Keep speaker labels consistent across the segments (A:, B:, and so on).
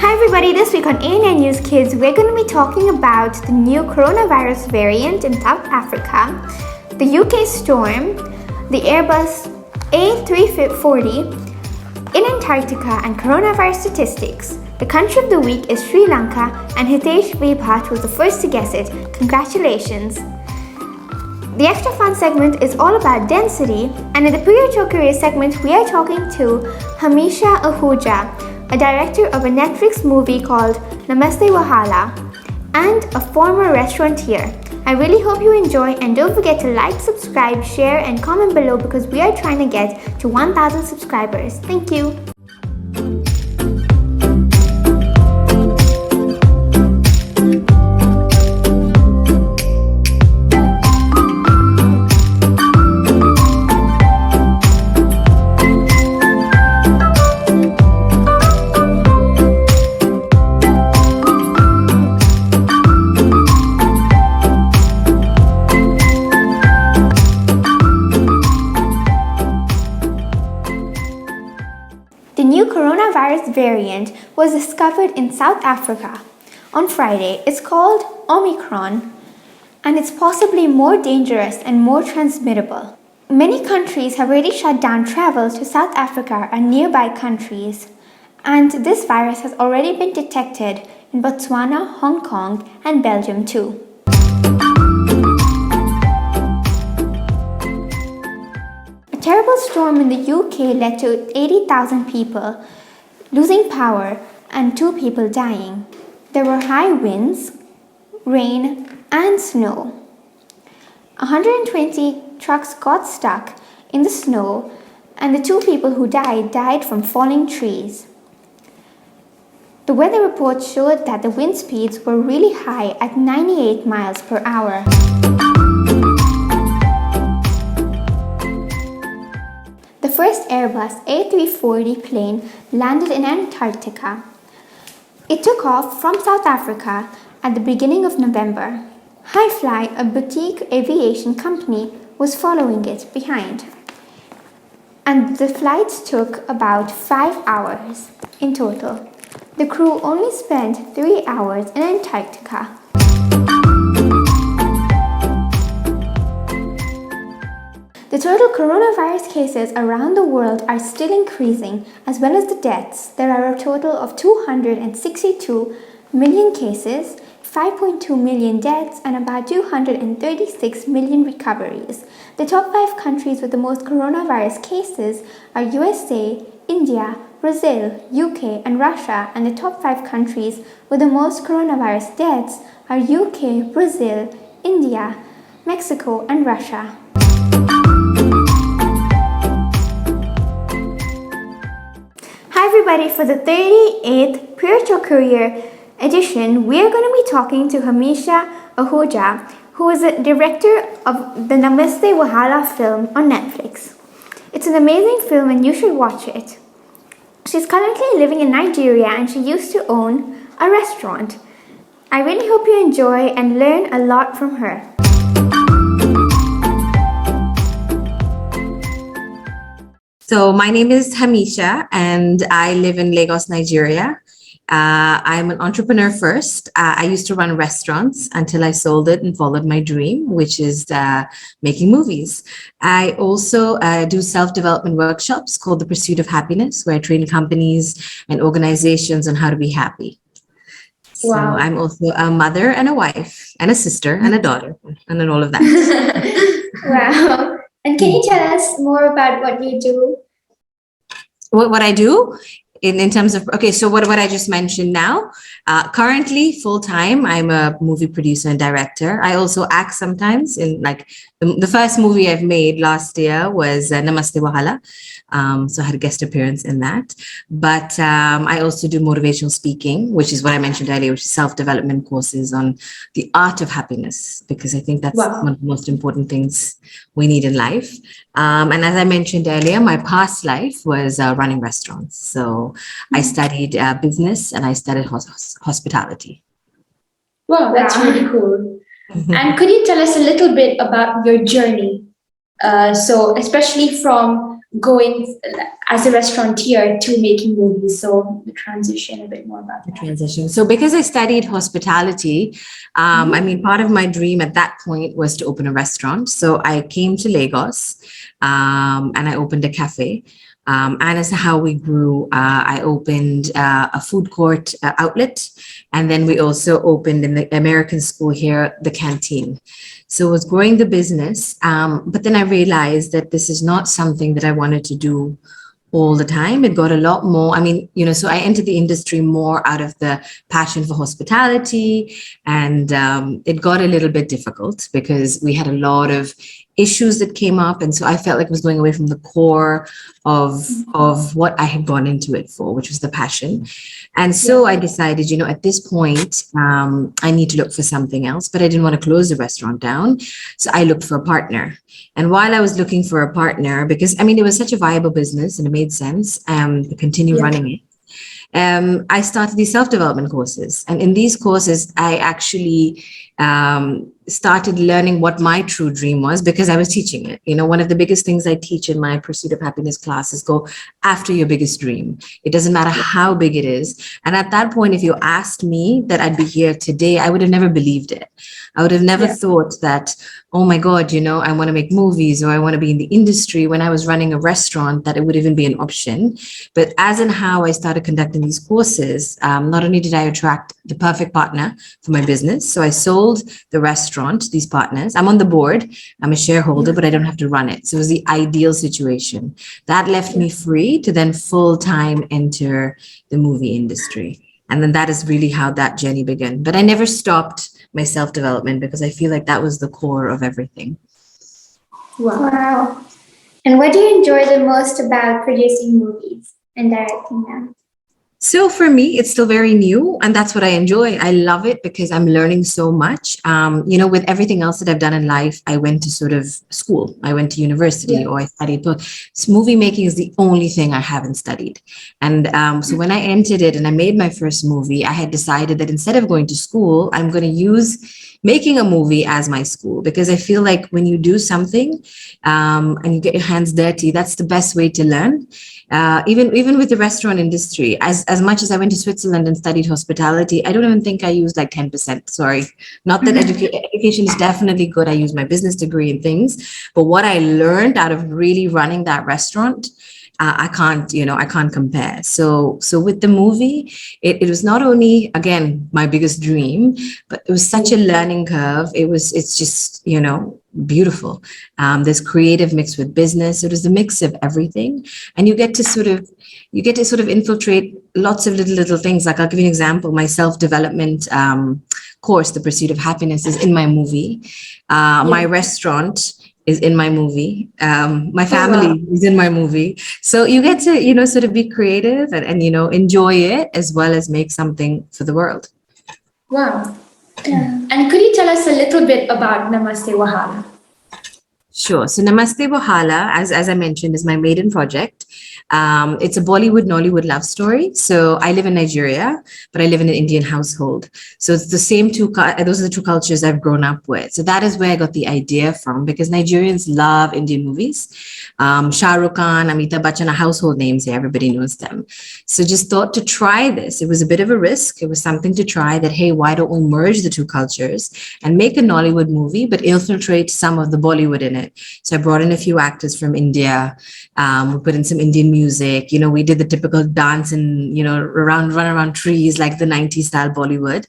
A: Hi everybody, this week on ANN News Kids, we're going to be talking about the new coronavirus variant in South Africa, the UK storm, the Airbus A340 in Antarctica, and coronavirus statistics. The country of the week is Sri Lanka, and Hitesh Vibhat was the first to guess it. Congratulations! The Extra Fun segment is all about density, and in the Period Your Career segment, we are talking to Hamisha Ahuja, a director of a Netflix movie called Namaste Wahala, and a former restaurateur. I really hope you enjoy, and don't forget to like, subscribe, share, and comment below because we are trying to get to 1,000 subscribers. Thank you. The new coronavirus variant was discovered in South Africa on Friday. It's called Omicron, and it's possibly more dangerous and more transmittable. Many countries have already shut down travel to South Africa and nearby countries, and this virus has already been detected in Botswana, Hong Kong, and Belgium too. A terrible storm in the UK led to 80,000 people losing power and 2 people dying. There were high winds, rain, and snow. 120 trucks got stuck in the snow, and the 2 people who died from falling trees. The weather report showed that the wind speeds were really high at 98 miles per hour. The first Airbus A340 plane landed in Antarctica. It took off from South Africa at the beginning of November. Highfly, a boutique aviation company, was following it behind. And the flights took about 5 hours in total. The crew only spent 3 hours in Antarctica. The total coronavirus cases around the world are still increasing, as well as the deaths. There are a total of 262 million cases, 5.2 million deaths, and about 236 million recoveries. The top 5 countries with the most coronavirus cases are USA, India, Brazil, UK, and Russia, and the top 5 countries with the most coronavirus deaths are UK, Brazil, India, Mexico, and Russia. Hi everybody, for the 38th Period Your Career edition, we are going to be talking to Hamisha Ahuja, who is a director of the Namaste Wahala film on Netflix. It's an amazing film and you should watch it. She's currently living in Nigeria and she used to own a restaurant. I really hope you enjoy and learn a lot from her.
B: So my name is Hamisha and I live in Lagos, Nigeria. I'm an entrepreneur first. I used to run restaurants until I sold it and followed my dream, which is making movies. I also do self-development workshops called The Pursuit of Happiness, where I train companies and organizations on how to be happy. So wow. I'm also a mother and a wife and a sister and a daughter and then all of that.
A: Wow. And can you tell us more about what you do?
B: What I do? In terms of, okay, so what I just mentioned now, currently full-time, I'm a movie producer and director. I also act sometimes in like the first movie I've made last year was Namaste Wahala. So I had a guest appearance in that. But I also do motivational speaking, which is what I mentioned earlier, which is self-development courses on the art of happiness, because I think that's one of the most important things we need in life. And as I mentioned earlier, my past life was running restaurants. So I studied business and I studied hospitality.
C: Wow, that's really cool. And could you tell us a little bit about your journey? So especially from going as a restaurateur to making movies? So the transition, a bit more about that.
B: Transition. So because I studied hospitality, I mean, part of my dream at that point was to open a restaurant. So I came to Lagos and I opened a cafe. And as to how we grew, I opened a food court outlet. And then we also opened in the American school here, the canteen. So it was growing the business. But then I realized that this is not something that I wanted to do all the time. It got a lot more. I mean, so I entered the industry more out of the passion for hospitality. And it got a little bit difficult because we had a lot of issues that came up. And so I felt like it was going away from the core of what I had gone into it for, which was the passion. And so I decided, at this point, I need to look for something else, but I didn't want to close the restaurant down. So I looked for a partner. And while I was looking for a partner, because it was such a viable business and it made sense to continue running it, I started these self-development courses. And in these courses, I actually started learning what my true dream was because I was teaching it. One of the biggest things I teach in my Pursuit of Happiness class is go after your biggest dream. It doesn't matter how big it is. And at that point, if you asked me that I'd be here today, I would have never believed it. I would have never thought that, oh my God, I want to make movies or I want to be in the industry. When I was running a restaurant, that it would even be an option. But as and how I started conducting these courses, not only did I attract the perfect partner for my business, so I sold the restaurant to these partners. I'm on the board, I'm a shareholder, but I don't have to run it. So it was the ideal situation. That left me free to then full-time enter the movie industry. And then that is really how that journey began. But I never stopped my self-development because I feel like that was the core of everything.
A: Wow. And what do you enjoy the most about producing movies and directing them?
B: So for me, it's still very new, and that's what I enjoy. I love it because I'm learning so much. With everything else that I've done in life, I went to sort of school. I went to university or I studied. But movie making is the only thing I haven't studied. And so when I entered it and I made my first movie, I had decided that instead of going to school, I'm going to use making a movie as my school, because I feel like when you do something and you get your hands dirty, that's the best way to learn. Even with the restaurant industry, as much as I went to Switzerland and studied hospitality, I don't even think I used like 10%. Sorry, not that education is definitely good. I used my business degree and things, but what I learned out of really running that restaurant, I can't compare. So with the movie, it was not only, again, my biggest dream, but it was such a learning curve. It's just, beautiful. There's creative mixed with business. It was a mix of everything. And you get to sort of infiltrate lots of little things. Like I'll give you an example. My self-development course, The Pursuit of Happiness, is in my movie. My restaurant is in my movie. My family is in my movie. So you get to, sort of be creative and enjoy it as well as make something for the world.
C: Wow. And could you tell us a little bit about Namaste Wahala?
B: Sure. So Namaste Wahala, as I mentioned, is my maiden project. It's a Bollywood-Nollywood love story. So I live in Nigeria, but I live in an Indian household. So it's the same those are the two cultures I've grown up with. So that is where I got the idea from, because Nigerians love Indian movies. Shah Rukh Khan, Amitabh Bachchan are household names here. Everybody knows them. So just thought to try this. It was a bit of a risk. It was something to try that, hey, why don't we merge the two cultures and make a Nollywood movie, but infiltrate some of the Bollywood in it. So I brought in a few actors from India. We put in some Indian music. We did the typical dance and, run around trees like the 90s style Bollywood.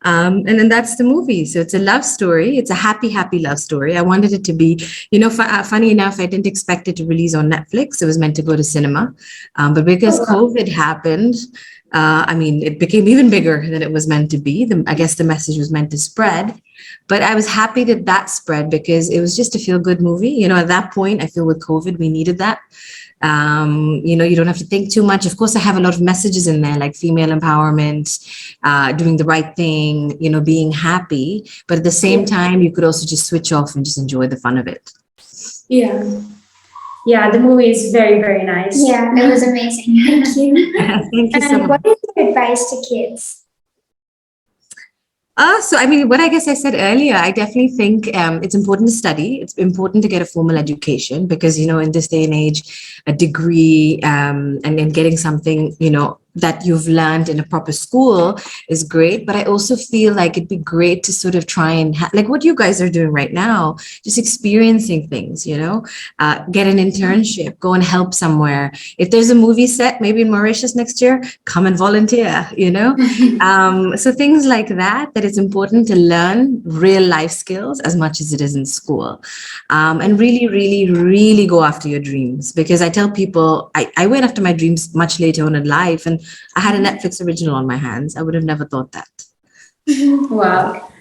B: And then that's the movie. So it's a love story. It's a happy love story. I wanted it to be, funny enough, I didn't expect it to release on Netflix. It was meant to go to cinema. But because COVID happened, it became even bigger than it was meant to be. I guess the message was meant to spread. But I was happy that spread because it was just a feel-good movie. At that point, I feel with COVID, we needed that. You don't have to think too much. Of course, I have a lot of messages in there, like female empowerment, doing the right thing, being happy. But at the same time, you could also just switch off and just enjoy the fun of it.
C: Yeah, the movie is very, very nice.
A: Yeah, it was amazing. Thank you.
B: Thank you so much.
A: What is your advice to kids?
B: So I mean, what I guess I said earlier, I definitely think it's important to study. It's important to get a formal education because, in this day and age, a degree and getting something, that you've learned in a proper school is great. But I also feel like it'd be great to sort of try and like what you guys are doing right now, just experiencing things, get an internship, go and help somewhere. If there's a movie set, maybe in Mauritius next year, come and volunteer, So things like that it's important to learn real life skills as much as it is in school. And really, really, really go after your dreams. Because I tell people, I went after my dreams much later on in life, and I had a Netflix original on my hands. I would have never thought that.
C: Wow.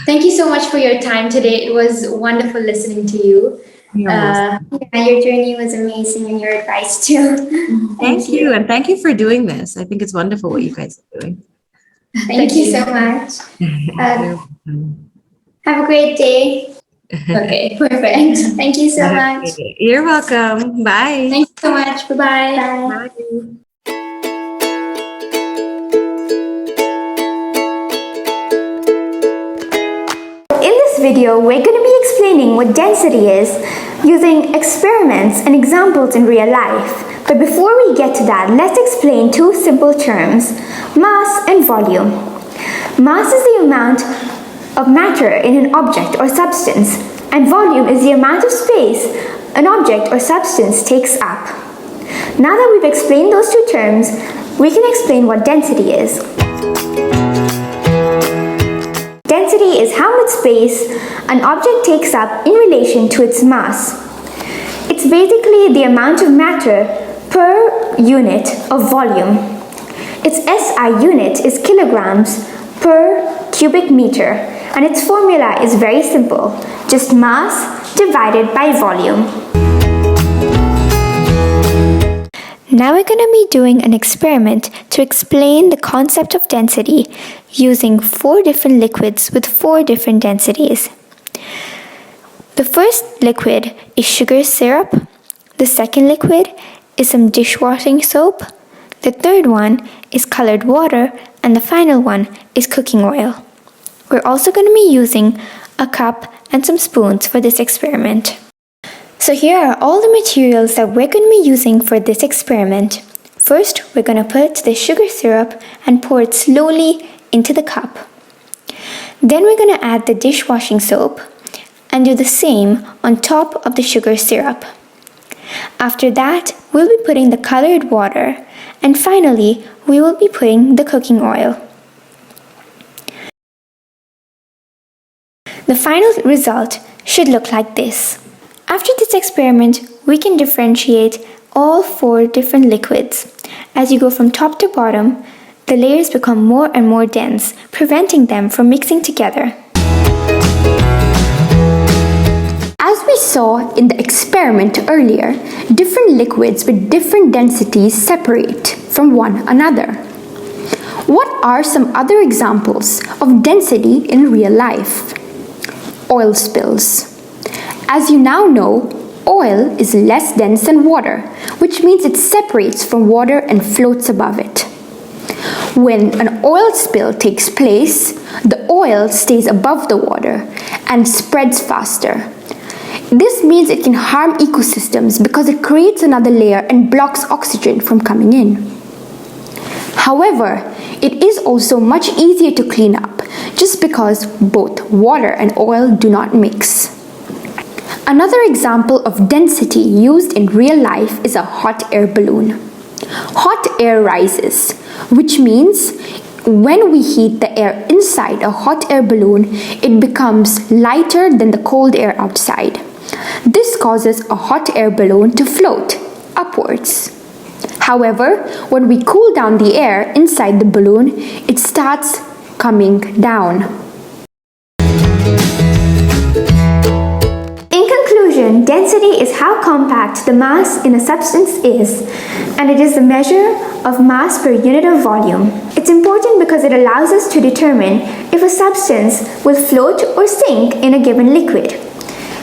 C: Thank you so much for your time today. It was wonderful listening to you.
A: Yeah, your journey was amazing and your advice too.
B: Thank you. And thank you for doing this. I think it's wonderful what you guys are doing.
A: Thank you so much. Have a great day.
C: Okay.
A: Perfect. Thank you so much.
B: You're welcome. Bye.
C: Thank you so much. Bye-bye.
A: Bye. In this video, we're going to be explaining what density is using experiments and examples in real life. But before we get to that, let's explain two simple terms, mass and volume. Mass is the amount of matter in an object or substance, and volume is the amount of space an object or substance takes up. Now that we've explained those two terms, we can explain what density is. Density is how much space an object takes up in relation to its mass. It's basically the amount of matter per unit of volume. Its SI unit is kilograms per cubic meter, and its formula is very simple, just mass divided by volume. Now we're going to be doing an experiment to explain the concept of density using 4 different liquids with 4 different densities. The first liquid is sugar syrup, the second liquid is some dishwashing soap, the third one is colored water, and the final one is cooking oil. We're also going to be using a cup and some spoons for this experiment. So here are all the materials that we're going to be using for this experiment. First, we're going to put the sugar syrup and pour it slowly into the cup. Then we're going to add the dishwashing soap and do the same on top of the sugar syrup. After that, we'll be putting the colored water, and finally, we will be putting the cooking oil. The final result should look like this. After this experiment, we can differentiate all 4 different liquids. As you go from top to bottom, the layers become more and more dense, preventing them from mixing together. As we saw in the experiment earlier, different liquids with different densities separate from one another. What are some other examples of density in real life? Oil spills. As you now know, oil is less dense than water, which means it separates from water and floats above it. When an oil spill takes place, the oil stays above the water and spreads faster. This means it can harm ecosystems because it creates another layer and blocks oxygen from coming in. However, it is also much easier to clean up just because both water and oil do not mix. Another example of density used in real life is a hot air balloon. Hot air rises, which means when we heat the air inside a hot air balloon, it becomes lighter than the cold air outside. This causes a hot air balloon to float upwards. However, when we cool down the air inside the balloon, it starts coming down. Density is how compact the mass in a substance is, and it is the measure of mass per unit of volume. It's important because it allows us to determine if a substance will float or sink in a given liquid.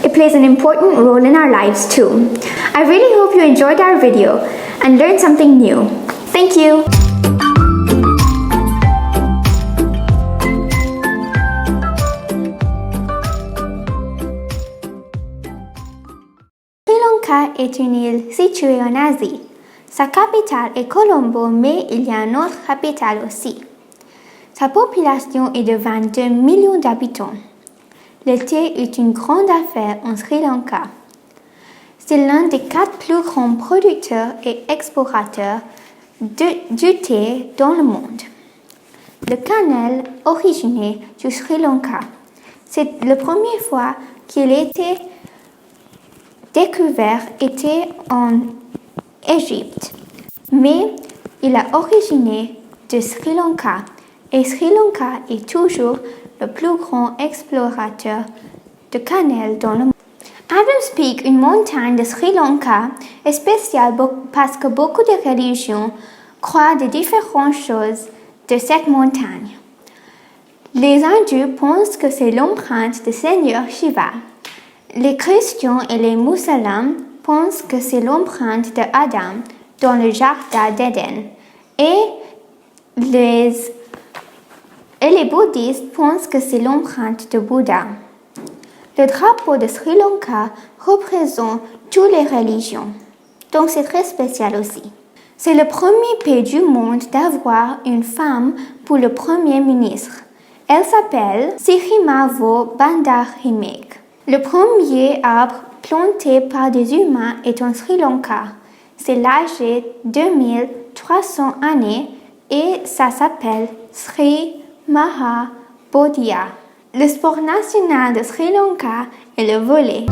A: It plays an important role in our lives too. I really hope you enjoyed our video and learned something new. Thank you. est une île située en Asie. Sa capitale est Colombo, mais il y a une autre capitale aussi. Sa population est de 22 millions d'habitants. Le thé est une grande affaire en Sri Lanka. C'est l'un des 4 plus grands producteurs et exportateurs du thé dans le monde. Le cannelle originaire du Sri Lanka. C'est la première fois qu'il était découvert était en Égypte, mais il a originé de Sri Lanka et Sri Lanka est toujours le plus grand explorateur de cannelle dans le monde. Adams Peak, une montagne de Sri Lanka, est spéciale parce que beaucoup de religions croient de différentes choses de cette montagne. Les hindous pensent que c'est l'empreinte du Seigneur Shiva. Les chrétiens et les musulmans pensent que c'est l'empreinte de Adam dans le jardin d'Éden. Et les bouddhistes pensent que c'est l'empreinte de Bouddha. Le drapeau de Sri Lanka représente toutes les religions, donc c'est très spécial aussi. C'est le premier pays du monde d'avoir une femme pour le premier ministre. Elle s'appelle Sirimavo Bandaranaike. Le premier arbre planté par des humains est en Sri Lanka. C'est âgé 2300 années et ça s'appelle Sri Mahabodhya. Le sport national de Sri Lanka est le volley.